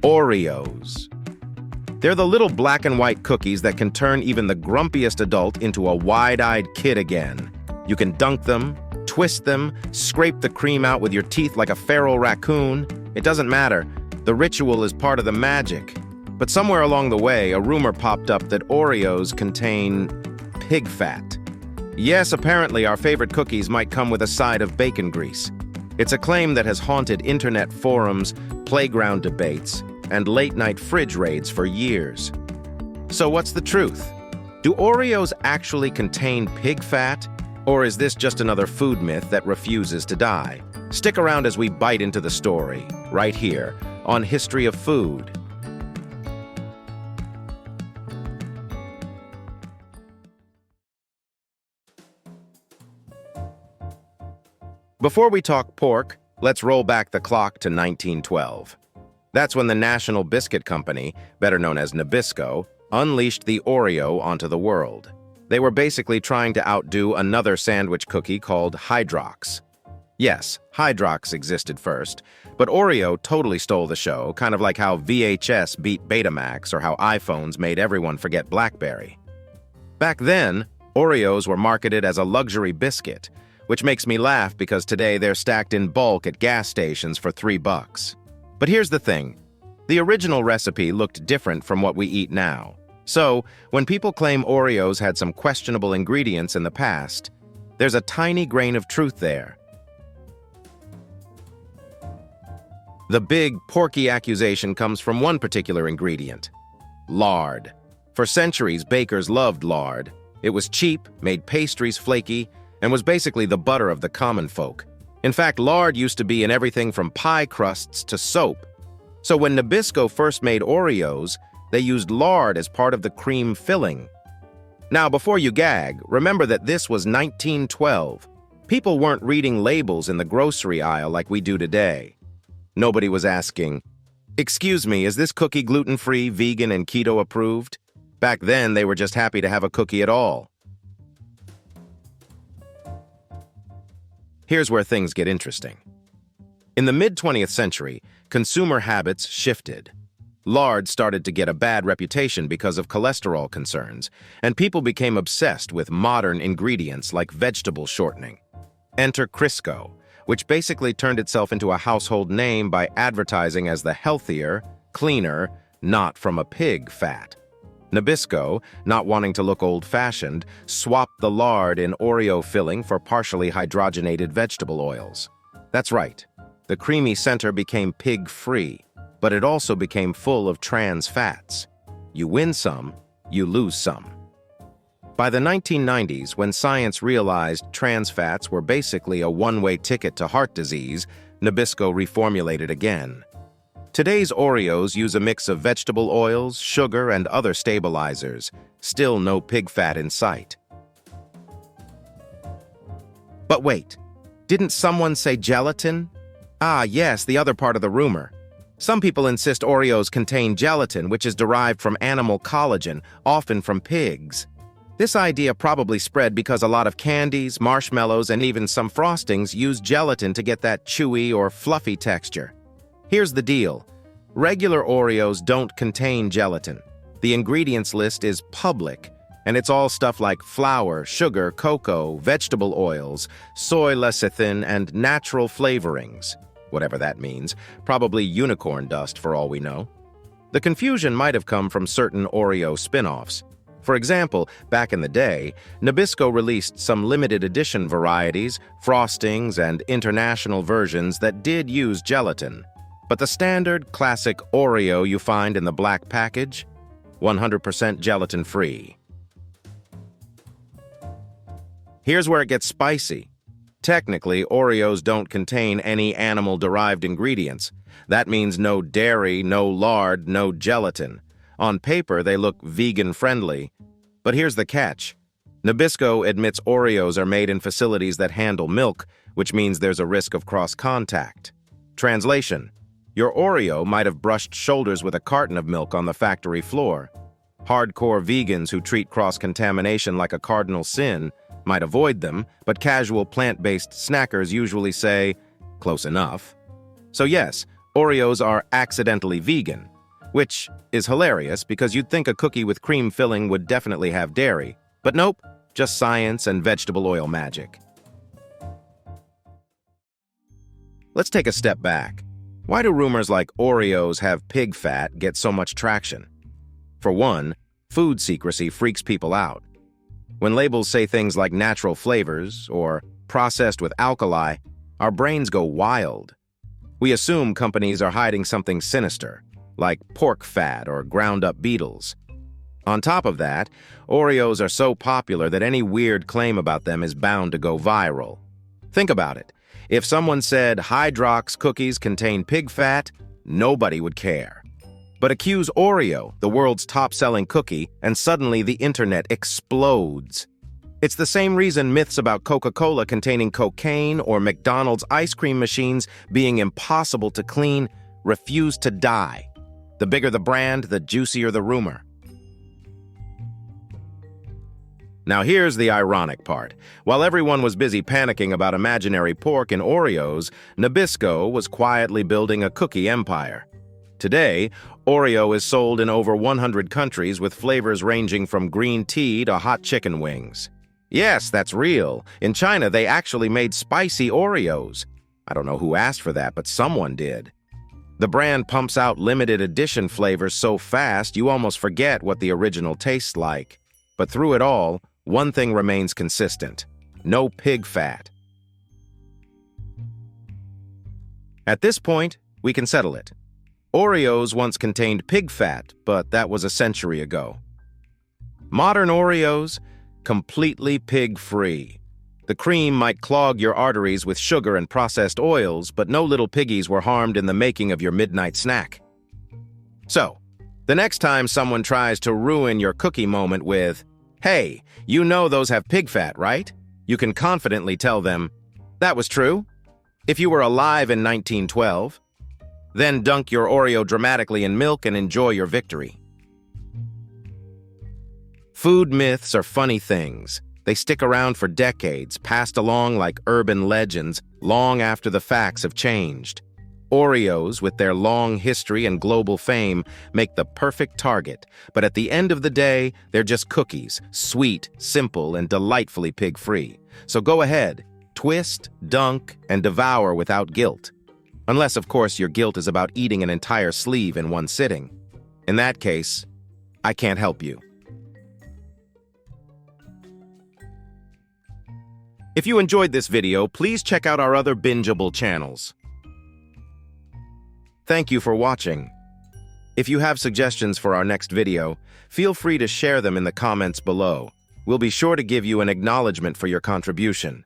Oreos. They're the little black and white cookies that can turn even the grumpiest adult into a wide-eyed kid again. You can dunk them, twist them, scrape the cream out with your teeth like a feral raccoon. It doesn't matter. The ritual is part of the magic. But somewhere along the way, a rumor popped up that Oreos contain pig fat. Yes, apparently our favorite cookies might come with a side of bacon grease. It's a claim that has haunted internet forums, playground debates, and late-night fridge raids for years. So what's the truth? Do Oreos actually contain pig fat? Or is this just another food myth that refuses to die? Stick around as we bite into the story, right here, on History of Food. Before we talk pork, let's roll back the clock to 1912. That's when the National Biscuit Company, better known as Nabisco, unleashed the Oreo onto the world. They were basically trying to outdo another sandwich cookie called Hydrox. Yes, Hydrox existed first, but Oreo totally stole the show, kind of like how VHS beat Betamax or how iPhones made everyone forget BlackBerry. Back then, Oreos were marketed as a luxury biscuit, which makes me laugh because today they're stacked in bulk at gas stations for $3. But here's the thing. The original recipe looked different from what we eat now. So, when people claim Oreos had some questionable ingredients in the past, there's a tiny grain of truth there. The big, porky accusation comes from one particular ingredient: lard. For centuries, bakers loved lard. It was cheap, made pastries flaky, and was basically the butter of the common folk. In fact, lard used to be in everything from pie crusts to soap. So when Nabisco first made Oreos, they used lard as part of the cream filling. Now, before you gag, remember that this was 1912. People weren't reading labels in the grocery aisle like we do today. Nobody was asking, "Excuse me, is this cookie gluten-free, vegan, and keto approved?" Back then, they were just happy to have a cookie at all. Here's where things get interesting. In the mid-20th century, consumer habits shifted. Lard started to get a bad reputation because of cholesterol concerns, and people became obsessed with modern ingredients like vegetable shortening. Enter Crisco, which basically turned itself into a household name by advertising as the healthier, cleaner, not from a pig fat. Nabisco, not wanting to look old-fashioned, swapped the lard in Oreo filling for partially hydrogenated vegetable oils. That's right, the creamy center became pig-free, but it also became full of trans fats. You win some, you lose some. By the 1990s, when science realized trans fats were basically a one-way ticket to heart disease, Nabisco reformulated again. Today's Oreos use a mix of vegetable oils, sugar, and other stabilizers. Still no pig fat in sight. But wait, didn't someone say gelatin? Ah, yes, the other part of the rumor. Some people insist Oreos contain gelatin, which is derived from animal collagen, often from pigs. This idea probably spread because a lot of candies, marshmallows, and even some frostings use gelatin to get that chewy or fluffy texture. Here's the deal. Regular Oreos don't contain gelatin. The ingredients list is public, and it's all stuff like flour, sugar, cocoa, vegetable oils, soy lecithin, and natural flavorings. Whatever that means, probably unicorn dust for all we know. The confusion might have come from certain Oreo spin-offs. For example, back in the day, Nabisco released some limited edition varieties, frostings, and international versions that did use gelatin. But the standard, classic Oreo you find in the black package, 100% gelatin-free. Here's where it gets spicy. Technically, Oreos don't contain any animal-derived ingredients. That means no dairy, no lard, no gelatin. On paper, they look vegan-friendly. But here's the catch. Nabisco admits Oreos are made in facilities that handle milk, which means there's a risk of cross-contact. Translation: your Oreo might have brushed shoulders with a carton of milk on the factory floor. Hardcore vegans who treat cross-contamination like a cardinal sin might avoid them, but casual plant-based snackers usually say, close enough. So yes, Oreos are accidentally vegan, which is hilarious because you'd think a cookie with cream filling would definitely have dairy. But nope, just science and vegetable oil magic. Let's take a step back. Why do rumors like Oreos have pig fat get so much traction? For one, food secrecy freaks people out. When labels say things like natural flavors or processed with alkali, our brains go wild. We assume companies are hiding something sinister, like pork fat or ground-up beetles. On top of that, Oreos are so popular that any weird claim about them is bound to go viral. Think about it. If someone said Hydrox cookies contain pig fat, nobody would care. But accuse Oreo, the world's top-selling cookie, and suddenly the internet explodes. It's the same reason myths about Coca-Cola containing cocaine or McDonald's ice cream machines being impossible to clean refuse to die. The bigger the brand, the juicier the rumor. Now here's the ironic part. While everyone was busy panicking about imaginary pork and Oreos, Nabisco was quietly building a cookie empire. Today, Oreo is sold in over 100 countries with flavors ranging from green tea to hot chicken wings. Yes, that's real. In China, they actually made spicy Oreos. I don't know who asked for that, but someone did. The brand pumps out limited edition flavors so fast you almost forget what the original tastes like. But through it all, one thing remains consistent: no pig fat. At this point, we can settle it. Oreos once contained pig fat, but that was a century ago. Modern Oreos, completely pig-free. The cream might clog your arteries with sugar and processed oils, but no little piggies were harmed in the making of your midnight snack. So, the next time someone tries to ruin your cookie moment with, "Hey, you know those have pig fat, right?" you can confidently tell them, "That was true. If you were alive in 1912, then dunk your Oreo dramatically in milk and enjoy your victory." Food myths are funny things. They stick around for decades, passed along like urban legends long after the facts have changed. Oreos, with their long history and global fame, make the perfect target, but at the end of the day, they're just cookies, sweet, simple, and delightfully pig-free. So go ahead, twist, dunk, and devour without guilt. Unless, of course, your guilt is about eating an entire sleeve in one sitting. In that case, I can't help you. If you enjoyed this video, please check out our other bingeable channels. Thank you for watching. If you have suggestions for our next video, feel free to share them in the comments below. We'll be sure to give you an acknowledgement for your contribution.